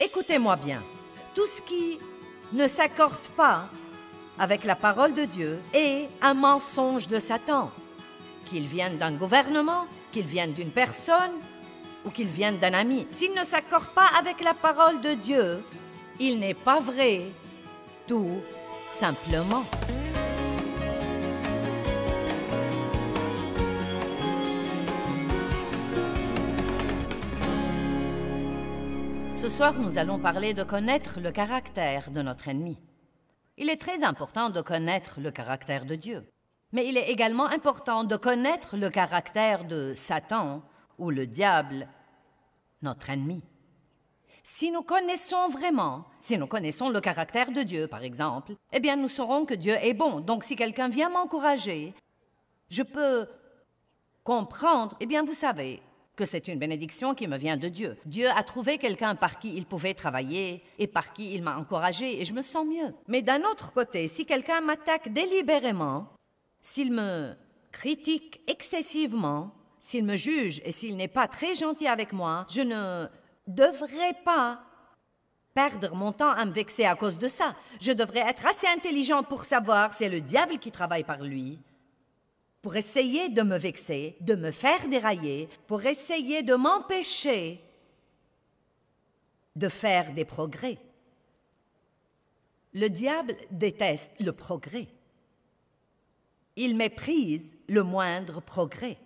écoutez-moi bien. Tout ce qui ne s'accorde pas avec la parole de Dieu est un mensonge de Satan. Qu'il vienne d'un gouvernement, qu'il vienne d'une personne ou qu'il vienne d'un ami. S'il ne s'accorde pas avec la parole de Dieu, il n'est pas vrai, tout simplement. Ce soir, nous allons parler de connaître le caractère de notre ennemi. Il est très important de connaître le caractère de Dieu, mais il est également important de connaître le caractère de Satan ou le diable, notre ennemi. Si nous connaissons vraiment, si nous connaissons le caractère de Dieu, par exemple, eh bien, nous saurons que Dieu est bon. Donc, si quelqu'un vient m'encourager, je peux comprendre, eh bien, vous savez, que c'est une bénédiction qui me vient de Dieu. Dieu a trouvé quelqu'un par qui il pouvait travailler et par qui il m'a encouragé et je me sens mieux. Mais d'un autre côté, si quelqu'un m'attaque délibérément, s'il me critique excessivement, s'il me juge et s'il n'est pas très gentil avec moi, je ne devrais pas perdre mon temps à me vexer à cause de ça. Je devrais être assez intelligent pour savoir c'est le diable qui travaille par lui, pour essayer de me vexer, de me faire dérailler, pour essayer de m'empêcher de faire des progrès. Le diable déteste le progrès. Il méprise le moindre progrès.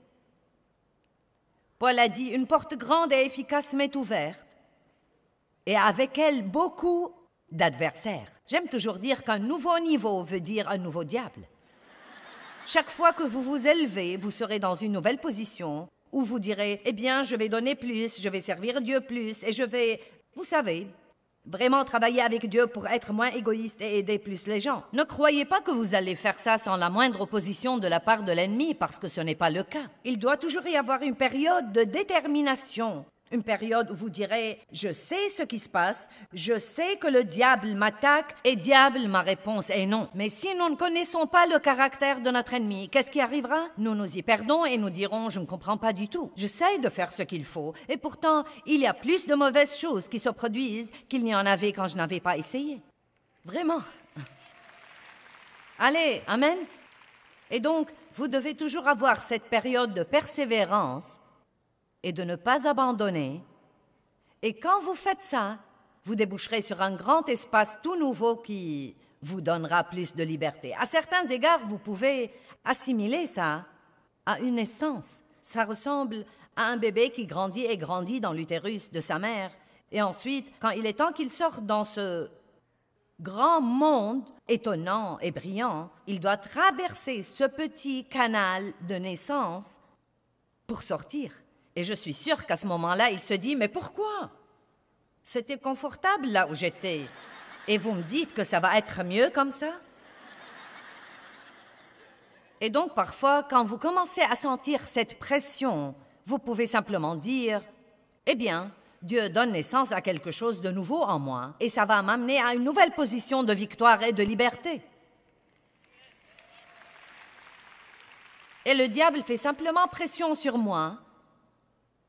Paul a dit, une porte grande et efficace m'est ouverte, et avec elle beaucoup d'adversaires. J'aime toujours dire qu'un nouveau niveau veut dire un nouveau diable. Chaque fois que vous vous élevez, vous serez dans une nouvelle position où vous direz « Eh bien, je vais donner plus, je vais servir Dieu plus et je vais, vous savez, vraiment travailler avec Dieu pour être moins égoïste et aider plus les gens. » Ne croyez pas que vous allez faire ça sans la moindre opposition de la part de l'ennemi parce que ce n'est pas le cas. Il doit toujours y avoir une période de détermination. Une période où vous direz « Je sais ce qui se passe, je sais que le diable m'attaque et diable, ma réponse est non. » Mais si nous ne connaissons pas le caractère de notre ennemi, qu'est-ce qui arrivera? Nous nous y perdons et nous dirons « Je ne comprends pas du tout. J'essaie de faire ce qu'il faut et pourtant, il y a plus de mauvaises choses qui se produisent qu'il n'y en avait quand je n'avais pas essayé. » Vraiment. Allez, amen. Et donc, vous devez toujours avoir cette période de persévérance et de ne pas abandonner. Et quand vous faites ça, vous déboucherez sur un grand espace tout nouveau qui vous donnera plus de liberté. À certains égards, vous pouvez assimiler ça à une naissance. Ça ressemble à un bébé qui grandit et grandit dans l'utérus de sa mère. Et ensuite, quand il est temps qu'il sorte dans ce grand monde étonnant et brillant, il doit traverser ce petit canal de naissance pour sortir. Et je suis sûre qu'à ce moment-là, il se dit « Mais pourquoi? C'était confortable là où j'étais. Et vous me dites que ça va être mieux comme ça? » Et donc, parfois, quand vous commencez à sentir cette pression, vous pouvez simplement dire « Eh bien, Dieu donne naissance à quelque chose de nouveau en moi et ça va m'amener à une nouvelle position de victoire et de liberté. » Et le diable fait simplement pression sur moi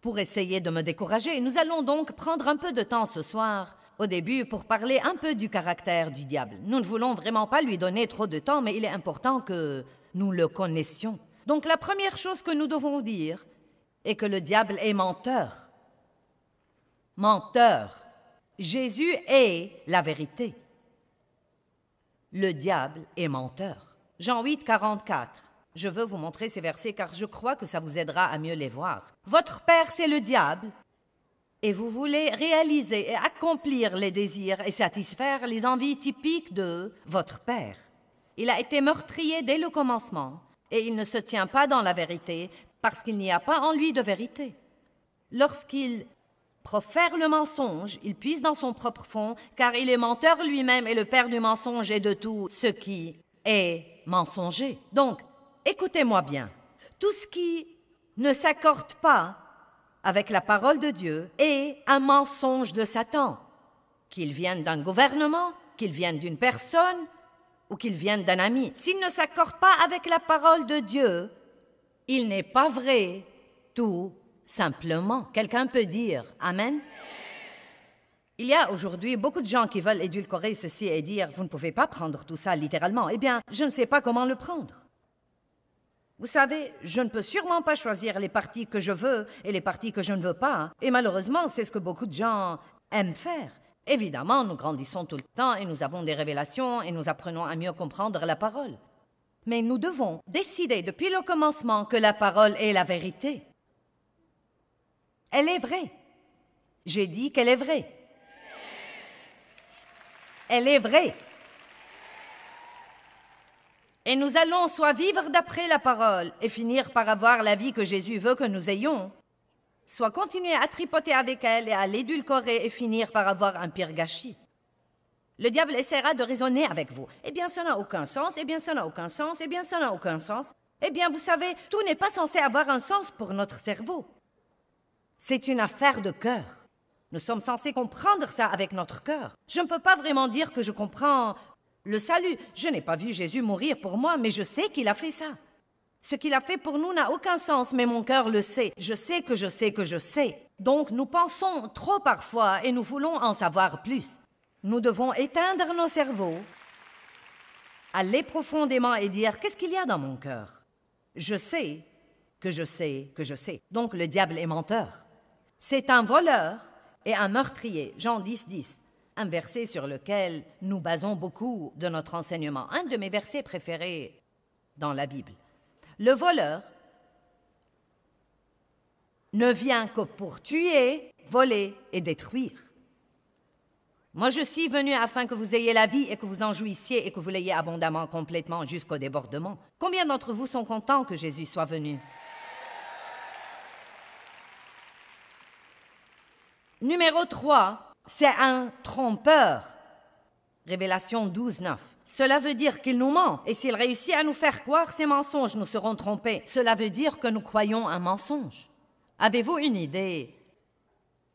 pour essayer de me décourager. Nous allons donc prendre un peu de temps ce soir, au début, pour parler un peu du caractère du diable. Nous ne voulons vraiment pas lui donner trop de temps, mais il est important que nous le connaissions. Donc la première chose que nous devons dire est que le diable est menteur. Menteur. Jésus est la vérité. Le diable est menteur. Jean 8, 44. Je veux vous montrer ces versets car je crois que ça vous aidera à mieux les voir. Votre père, c'est le diable, et vous voulez réaliser et accomplir les désirs et satisfaire les envies typiques de votre père. Il a été meurtrier dès le commencement, et il ne se tient pas dans la vérité parce qu'il n'y a pas en lui de vérité. Lorsqu'il profère le mensonge, il puise dans son propre fond, car il est menteur lui-même et le père du mensonge et de tout ce qui est mensonger. Donc, écoutez-moi bien, tout ce qui ne s'accorde pas avec la parole de Dieu est un mensonge de Satan, qu'il vienne d'un gouvernement, qu'il vienne d'une personne ou qu'il vienne d'un ami. S'il ne s'accorde pas avec la parole de Dieu, il n'est pas vrai, tout simplement. Quelqu'un peut dire Amen? Il y a aujourd'hui beaucoup de gens qui veulent édulcorer ceci et dire « Vous ne pouvez pas prendre tout ça littéralement. » Eh bien, je ne sais pas comment le prendre. Vous savez, je ne peux sûrement pas choisir les parties que je veux et les parties que je ne veux pas. Et malheureusement, c'est ce que beaucoup de gens aiment faire. Évidemment, nous grandissons tout le temps et nous avons des révélations et nous apprenons à mieux comprendre la parole. Mais nous devons décider depuis le commencement que la parole est la vérité. Elle est vraie. J'ai dit qu'elle est vraie. Elle est vraie. Et nous allons soit vivre d'après la parole et finir par avoir la vie que Jésus veut que nous ayons, soit continuer à tripoter avec elle et à l'édulcorer et finir par avoir un pire gâchis. Le diable essaiera de raisonner avec vous. Eh bien, ça n'a aucun sens, eh bien, ça n'a aucun sens, eh bien, ça n'a aucun sens. Eh bien, vous savez, tout n'est pas censé avoir un sens pour notre cerveau. C'est une affaire de cœur. Nous sommes censés comprendre ça avec notre cœur. Je ne peux pas vraiment dire que je comprends le salut. Je n'ai pas vu Jésus mourir pour moi, mais je sais qu'il a fait ça. Ce qu'il a fait pour nous n'a aucun sens, mais mon cœur le sait. Je sais que je sais que je sais. Donc, nous pensons trop parfois et nous voulons en savoir plus. Nous devons éteindre nos cerveaux, aller profondément et dire « Qu'est-ce qu'il y a dans mon cœur ?» Je sais que je sais que je sais. Donc, le diable est menteur. C'est un voleur et un meurtrier. Jean 10, 10. Un verset sur lequel nous basons beaucoup de notre enseignement. Un de mes versets préférés dans la Bible. Le voleur ne vient que pour tuer, voler et détruire. Moi, je suis venu afin que vous ayez la vie et que vous en jouissiez et que vous l'ayez abondamment, complètement, jusqu'au débordement. Combien d'entre vous sont contents que Jésus soit venu? Numéro 3, c'est un trompeur. Révélation 12, 9. Cela veut dire qu'il nous ment, et s'il réussit à nous faire croire ces mensonges, nous serons trompés. Cela veut dire que nous croyons un mensonge. Avez-vous une idée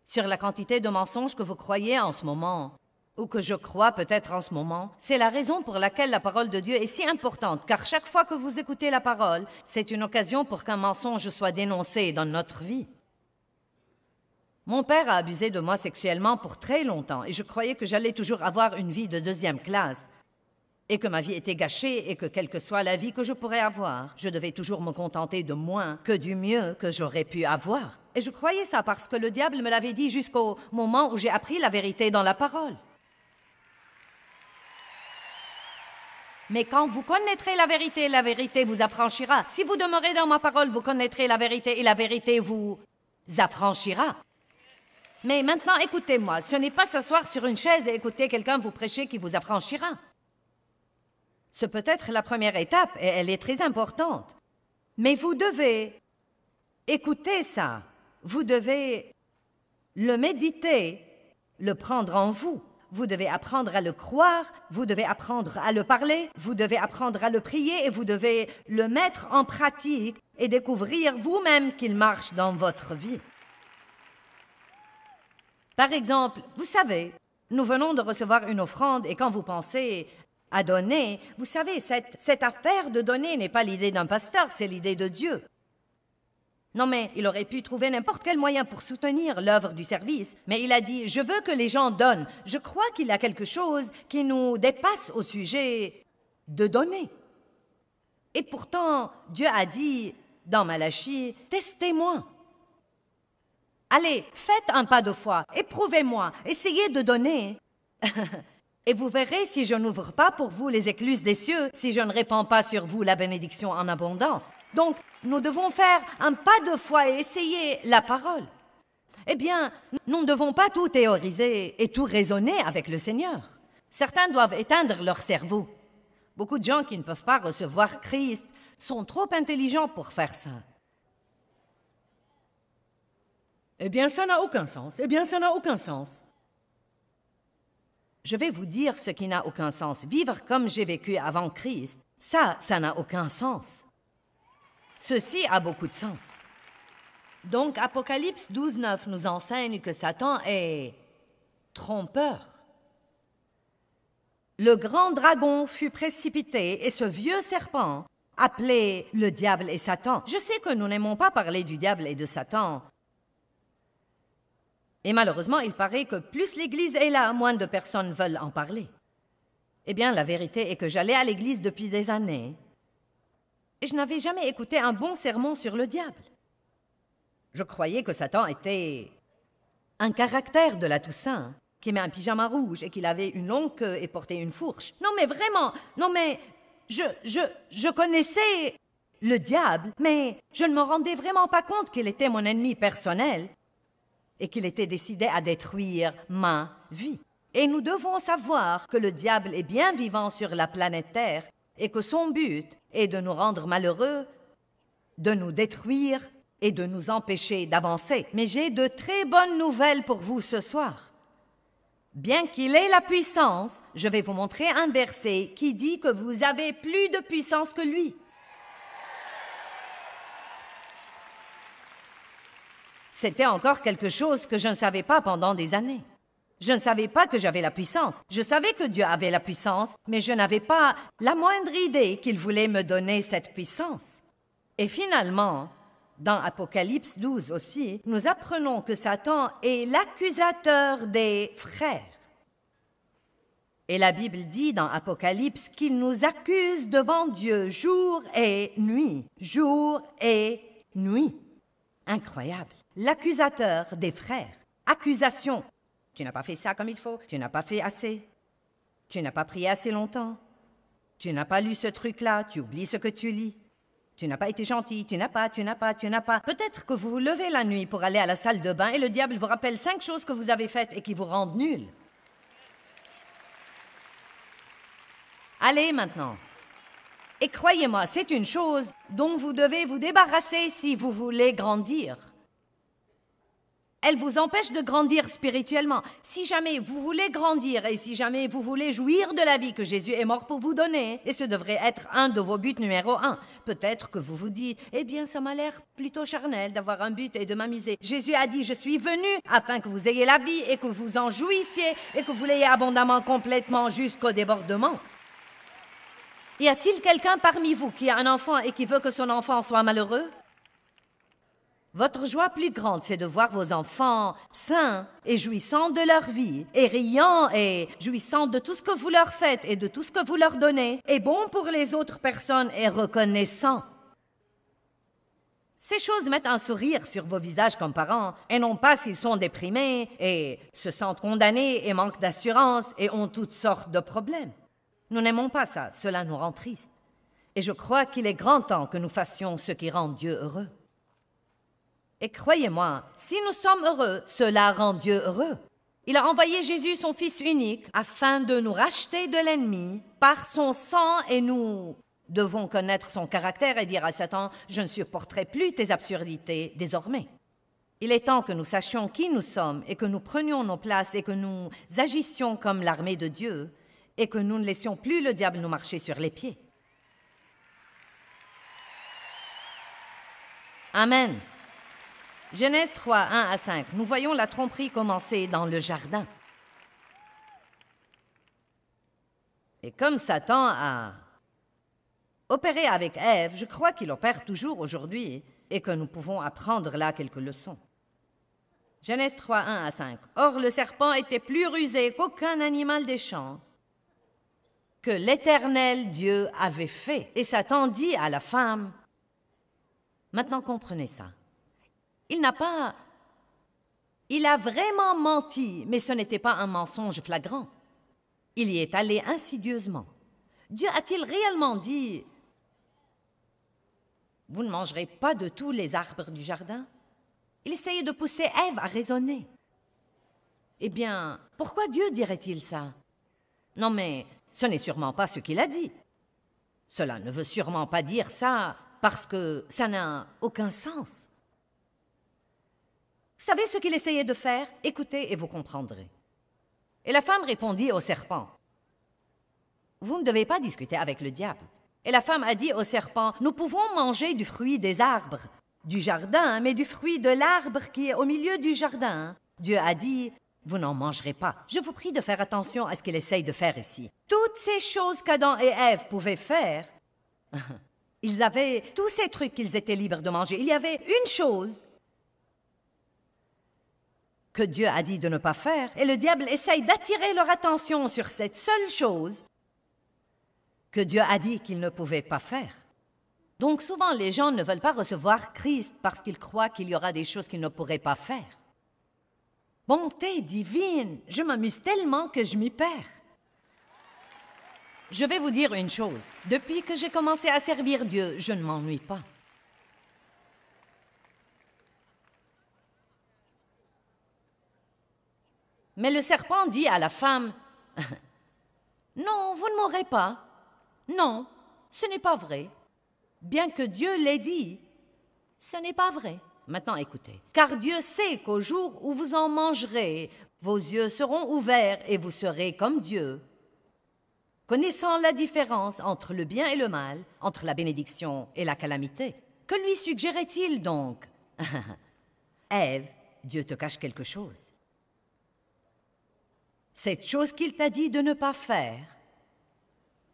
sur la quantité de mensonges que vous croyez en ce moment, ou que je crois peut-être en ce moment? C'est la raison pour laquelle la parole de Dieu est si importante, car chaque fois que vous écoutez la parole, c'est une occasion pour qu'un mensonge soit dénoncé dans notre vie. Mon père a abusé de moi sexuellement pour très longtemps et je croyais que j'allais toujours avoir une vie de deuxième classe et que ma vie était gâchée et que quelle que soit la vie que je pourrais avoir, je devais toujours me contenter de moins que du mieux que j'aurais pu avoir. Et je croyais ça parce que le diable me l'avait dit jusqu'au moment où j'ai appris la vérité dans la parole. Mais quand vous connaîtrez la vérité vous affranchira. Si vous demeurez dans ma parole, vous connaîtrez la vérité et la vérité vous affranchira. Mais maintenant, écoutez-moi, ce n'est pas s'asseoir sur une chaise et écouter quelqu'un vous prêcher qui vous affranchira. C'est peut-être la première étape et elle est très importante. Mais vous devez écouter ça. Vous devez le méditer, le prendre en vous. Vous devez apprendre à le croire, vous devez apprendre à le parler, vous devez apprendre à le prier et vous devez le mettre en pratique et découvrir vous-même qu'il marche dans votre vie. Par exemple, vous savez, nous venons de recevoir une offrande et quand vous pensez à donner, vous savez, cette affaire de donner n'est pas l'idée d'un pasteur, c'est l'idée de Dieu. Non, mais il aurait pu trouver n'importe quel moyen pour soutenir l'œuvre du service, mais il a dit « Je veux que les gens donnent ». Je crois qu'il y a quelque chose qui nous dépasse au sujet de donner. Et pourtant, Dieu a dit dans Malachie « Testez-moi ». Allez, faites un pas de foi, éprouvez-moi, essayez de donner. Et vous verrez si je n'ouvre pas pour vous les écluses des cieux, si je ne répands pas sur vous la bénédiction en abondance. Donc, nous devons faire un pas de foi et essayer la parole. Eh bien, nous ne devons pas tout théoriser et tout raisonner avec le Seigneur. Certains doivent éteindre leur cerveau. Beaucoup de gens qui ne peuvent pas recevoir Christ sont trop intelligents pour faire ça. Eh bien, ça n'a aucun sens. Eh bien, ça n'a aucun sens. Je vais vous dire ce qui n'a aucun sens. Vivre comme j'ai vécu avant Christ, ça n'a aucun sens. Ceci a beaucoup de sens. Donc, Apocalypse 12, 9 nous enseigne que Satan est trompeur. Le grand dragon fut précipité et ce vieux serpent, appelé le diable et Satan. Je sais que nous n'aimons pas parler du diable et de Satan, Et malheureusement, il paraît que plus l'Église est là, moins de personnes veulent en parler. Eh bien, la vérité est que j'allais à l'Église depuis des années et je n'avais jamais écouté un bon sermon sur le diable. Je croyais que Satan était un caractère de la Toussaint, qui met un pyjama rouge et qu'il avait une longue queue et portait une fourche. Non mais vraiment, non mais je connaissais le diable, mais je ne me rendais vraiment pas compte qu'il était mon ennemi personnel et qu'il était décidé à détruire ma vie. Et nous devons savoir que le diable est bien vivant sur la planète Terre et que son but est de nous rendre malheureux, de nous détruire et de nous empêcher d'avancer. Mais j'ai de très bonnes nouvelles pour vous ce soir. Bien qu'il ait la puissance, je vais vous montrer un verset qui dit que vous avez plus de puissance que lui. C'était encore quelque chose que je ne savais pas pendant des années. Je ne savais pas que j'avais la puissance. Je savais que Dieu avait la puissance, mais je n'avais pas la moindre idée qu'il voulait me donner cette puissance. Et finalement, dans Apocalypse 12 aussi, nous apprenons que Satan est l'accusateur des frères. Et la Bible dit dans Apocalypse qu'il nous accuse devant Dieu jour et nuit. Jour et nuit. Incroyable. L'accusateur des frères. Accusation. Tu n'as pas fait ça comme il faut. Tu n'as pas fait assez. Tu n'as pas prié assez longtemps. Tu n'as pas lu ce truc-là. Tu oublies ce que tu lis. Tu n'as pas été gentil. Tu n'as pas. Peut-être que vous vous levez la nuit pour aller à la salle de bain et le diable vous rappelle 5 choses que vous avez faites et qui vous rendent nuls. Allez maintenant. Et croyez-moi, c'est une chose dont vous devez vous débarrasser si vous voulez grandir. Elle vous empêche de grandir spirituellement. Si jamais vous voulez grandir et si jamais vous voulez jouir de la vie que Jésus est mort pour vous donner, et ce devrait être un de vos buts numéro 1, peut-être que vous vous dites, eh bien, ça m'a l'air plutôt charnel d'avoir un but et de m'amuser. Jésus a dit, je suis venu afin que vous ayez la vie et que vous en jouissiez et que vous l'ayez abondamment, complètement, jusqu'au débordement. Y a-t-il quelqu'un parmi vous qui a un enfant et qui veut que son enfant soit malheureux? Votre joie plus grande, c'est de voir vos enfants sains et jouissant de leur vie, et riant et jouissant de tout ce que vous leur faites et de tout ce que vous leur donnez, et bon pour les autres personnes et reconnaissant. Ces choses mettent un sourire sur vos visages comme parents, et non pas s'ils sont déprimés et se sentent condamnés et manquent d'assurance et ont toutes sortes de problèmes. Nous n'aimons pas ça, cela nous rend tristes. Et je crois qu'il est grand temps que nous fassions ce qui rend Dieu heureux. Et croyez-moi, si nous sommes heureux, cela rend Dieu heureux. Il a envoyé Jésus, son Fils unique, afin de nous racheter de l'ennemi par son sang, et nous devons connaître son caractère et dire à Satan, je ne supporterai plus tes absurdités désormais. Il est temps que nous sachions qui nous sommes et que nous prenions nos places et que nous agissions comme l'armée de Dieu et que nous ne laissions plus le diable nous marcher sur les pieds. Amen. Genèse 3, 1 à 5. Nous voyons la tromperie commencer dans le jardin. Et comme Satan a opéré avec Ève, je crois qu'il opère toujours aujourd'hui et que nous pouvons apprendre là quelques leçons. Genèse 3, 1 à 5. Or, le serpent était plus rusé qu'aucun animal des champs que l'Éternel Dieu avait fait. Et Satan dit à la femme, maintenant comprenez ça. Il a vraiment menti, mais ce n'était pas un mensonge flagrant. Il y est allé insidieusement. Dieu a-t-il réellement dit « Vous ne mangerez pas de tous les arbres du jardin ?» Il essayait de pousser Ève à raisonner. Eh bien, pourquoi Dieu dirait-il ça? Non, mais ce n'est sûrement pas ce qu'il a dit. Cela ne veut sûrement pas dire ça parce que ça n'a aucun sens. Vous savez ce qu'il essayait de faire? Écoutez et vous comprendrez. Et la femme répondit au serpent, « Vous ne devez pas discuter avec le diable. » Et la femme a dit au serpent, « Nous pouvons manger du fruit des arbres du jardin, mais du fruit de l'arbre qui est au milieu du jardin. » Dieu a dit, « Vous n'en mangerez pas. » Je vous prie de faire attention à ce qu'il essaye de faire ici. Toutes ces choses qu'Adam et Ève pouvaient faire, ils avaient tous ces trucs qu'ils étaient libres de manger. Il y avait une chose que Dieu a dit de ne pas faire, et le diable essaye d'attirer leur attention sur cette seule chose que Dieu a dit qu'ils ne pouvaient pas faire. Donc souvent, les gens ne veulent pas recevoir Christ parce qu'ils croient qu'il y aura des choses qu'ils ne pourraient pas faire. Bonté divine, je m'amuse tellement que je m'y perds. Je vais vous dire une chose, depuis que j'ai commencé à servir Dieu, je ne m'ennuie pas. Mais le serpent dit à la femme, « Non, vous ne mourrez pas. Non, ce n'est pas vrai. Bien que Dieu l'ait dit, ce n'est pas vrai. Maintenant, écoutez. Car Dieu sait qu'au jour où vous en mangerez, vos yeux seront ouverts et vous serez comme Dieu, connaissant la différence entre le bien et le mal, entre la bénédiction et la calamité. Que lui suggérait-il donc? Ève, Dieu te cache quelque chose. Cette chose qu'il t'a dit de ne pas faire,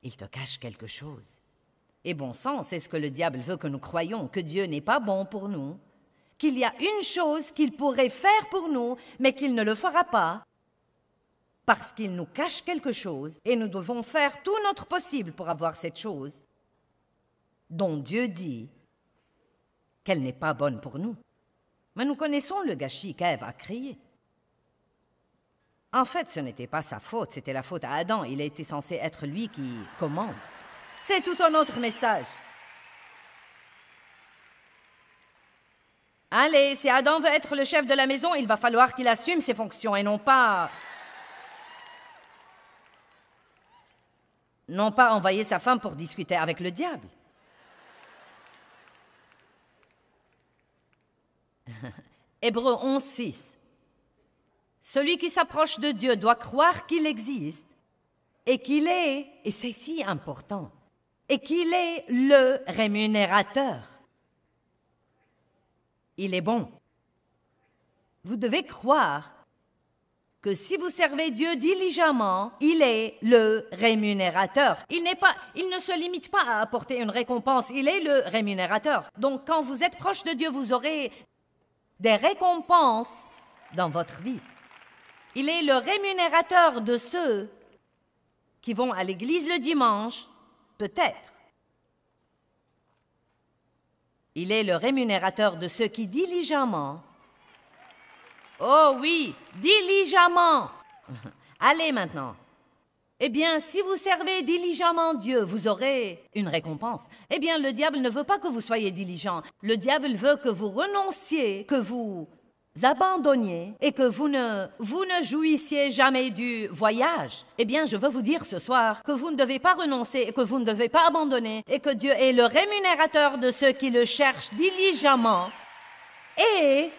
il te cache quelque chose. Et bon sang, c'est ce que le diable veut que nous croyions, que Dieu n'est pas bon pour nous, qu'il y a une chose qu'il pourrait faire pour nous, mais qu'il ne le fera pas, parce qu'il nous cache quelque chose, et nous devons faire tout notre possible pour avoir cette chose, dont Dieu dit qu'elle n'est pas bonne pour nous. Mais nous connaissons le gâchis qu'Ève a créé. En fait, ce n'était pas sa faute, c'était la faute à Adam. Il était censé être lui qui commande. C'est tout un autre message. Allez, si Adam veut être le chef de la maison, il va falloir qu'il assume ses fonctions et non pas envoyer sa femme pour discuter avec le diable. Hébreux 11:6. Celui qui s'approche de Dieu doit croire qu'il existe et qu'il est, et c'est si important, et qu'il est le rémunérateur. Il est bon. Vous devez croire que si vous servez Dieu diligemment, il est le rémunérateur. Il ne se limite pas à apporter une récompense, il est le rémunérateur. Donc quand vous êtes proche de Dieu, vous aurez des récompenses dans votre vie. Il est le rémunérateur de ceux qui vont à l'église le dimanche, peut-être. Il est le rémunérateur de ceux qui diligemment, oh oui, diligemment, allez maintenant. Eh bien, si vous servez diligemment Dieu, vous aurez une récompense. Eh bien, le diable ne veut pas que vous soyez diligent. Le diable veut que vous renonciez, que vous abandonniez et que vous ne jouissiez jamais du voyage. Eh bien, je veux vous dire ce soir que vous ne devez pas renoncer et que vous ne devez pas abandonner et que Dieu est le rémunérateur de ceux qui le cherchent diligemment. Et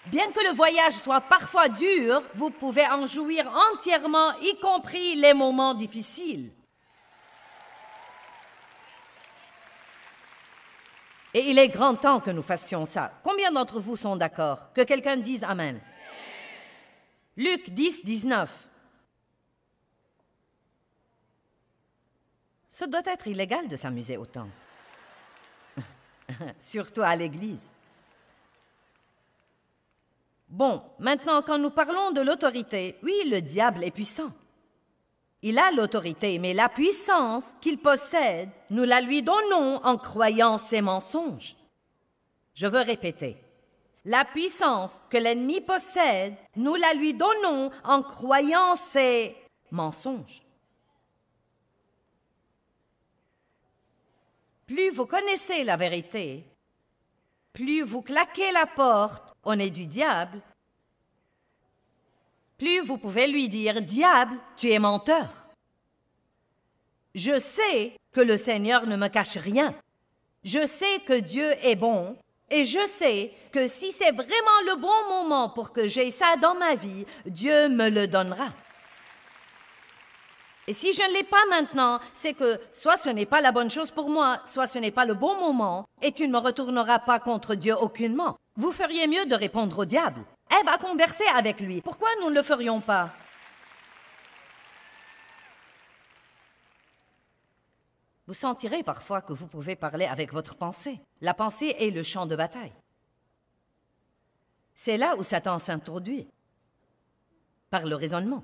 bien que le voyage soit parfois dur, vous pouvez en jouir entièrement, y compris les moments difficiles. Et il est grand temps que nous fassions ça. Combien d'entre vous sont d'accord? Que quelqu'un dise Amen. Luc 10:19. Ce doit être illégal de s'amuser autant. Surtout à l'église. Bon, maintenant, quand nous parlons de l'autorité, oui, le diable est puissant. Il a l'autorité, mais la puissance qu'il possède, nous la lui donnons en croyant ses mensonges. Je veux répéter. La puissance que l'ennemi possède, nous la lui donnons en croyant ses mensonges. Plus vous connaissez la vérité, plus vous claquez la porte au nez du diable, plus vous pouvez lui dire « Diable, tu es menteur ». Je sais que le Seigneur ne me cache rien. Je sais que Dieu est bon et je sais que si c'est vraiment le bon moment pour que j'aie ça dans ma vie, Dieu me le donnera. Et si je ne l'ai pas maintenant, c'est que soit ce n'est pas la bonne chose pour moi, soit ce n'est pas le bon moment et tu ne me retourneras pas contre Dieu aucunement. Vous feriez mieux de répondre au diable. Ève a conversé avec lui. Pourquoi nous ne le ferions pas? Vous sentirez parfois que vous pouvez parler avec votre pensée. La pensée est le champ de bataille. C'est là où Satan s'introduit, par le raisonnement.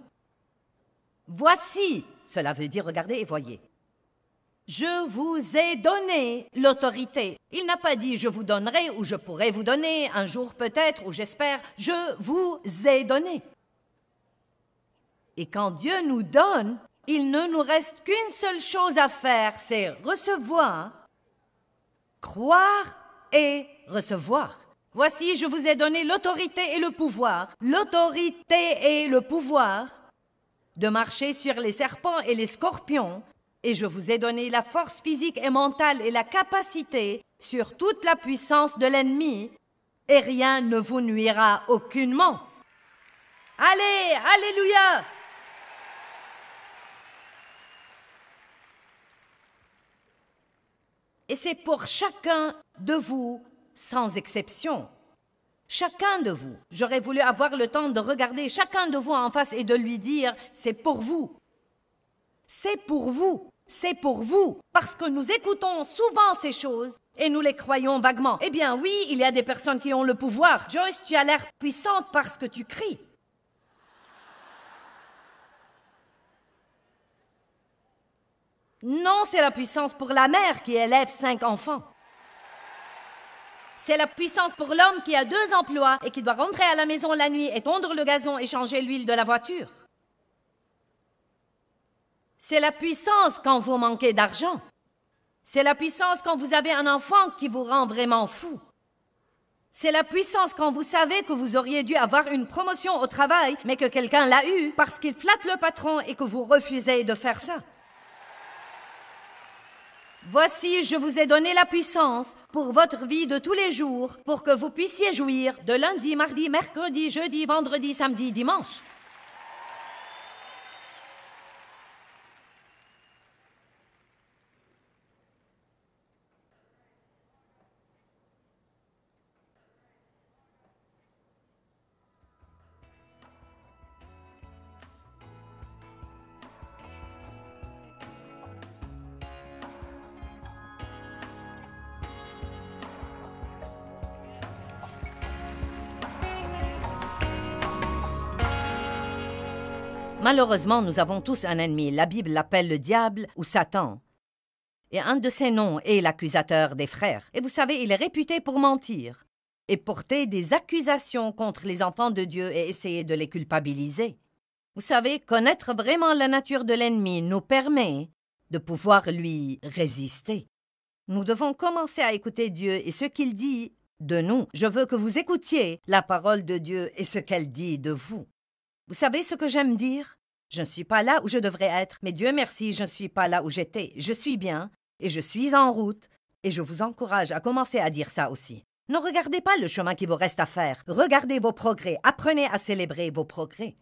Voici, cela veut dire, regardez et voyez. Je vous ai donné l'autorité. Il n'a pas dit je vous donnerai ou je pourrai vous donner un jour peut-être ou j'espère. Je vous ai donné. Et quand Dieu nous donne, il ne nous reste qu'une seule chose à faire, c'est recevoir, croire et recevoir. Voici, je vous ai donné l'autorité et le pouvoir de marcher sur les serpents et les scorpions, et je vous ai donné la force physique et mentale et la capacité sur toute la puissance de l'ennemi, et rien ne vous nuira aucunement. Allez, alléluia! Et c'est pour chacun de vous, sans exception. Chacun de vous. J'aurais voulu avoir le temps de regarder chacun de vous en face et de lui dire « c'est pour vous ». C'est pour vous. C'est pour vous. Parce que nous écoutons souvent ces choses et nous les croyons vaguement. Eh bien oui, il y a des personnes qui ont le pouvoir. Joyce, tu as l'air puissante parce que tu cries. Non, c'est la puissance pour la mère qui élève 5 enfants. C'est la puissance pour l'homme qui a 2 emplois et qui doit rentrer à la maison la nuit et tondre le gazon et changer l'huile de la voiture. C'est la puissance quand vous manquez d'argent. C'est la puissance quand vous avez un enfant qui vous rend vraiment fou. C'est la puissance quand vous savez que vous auriez dû avoir une promotion au travail, mais que quelqu'un l'a eue parce qu'il flatte le patron et que vous refusez de faire ça. Voici, je vous ai donné la puissance pour votre vie de tous les jours, pour que vous puissiez jouir de lundi, mardi, mercredi, jeudi, vendredi, samedi, dimanche. Malheureusement, nous avons tous un ennemi. La Bible l'appelle le diable ou Satan. Et un de ses noms est l'accusateur des frères. Et vous savez, il est réputé pour mentir et porter des accusations contre les enfants de Dieu et essayer de les culpabiliser. Vous savez, connaître vraiment la nature de l'ennemi nous permet de pouvoir lui résister. Nous devons commencer à écouter Dieu et ce qu'il dit de nous. Je veux que vous écoutiez la parole de Dieu et ce qu'elle dit de vous. Vous savez ce que j'aime dire? Je ne suis pas là où je devrais être, mais Dieu merci, je ne suis pas là où j'étais. Je suis bien et je suis en route et je vous encourage à commencer à dire ça aussi. Ne regardez pas le chemin qui vous reste à faire. Regardez vos progrès. Apprenez à célébrer vos progrès.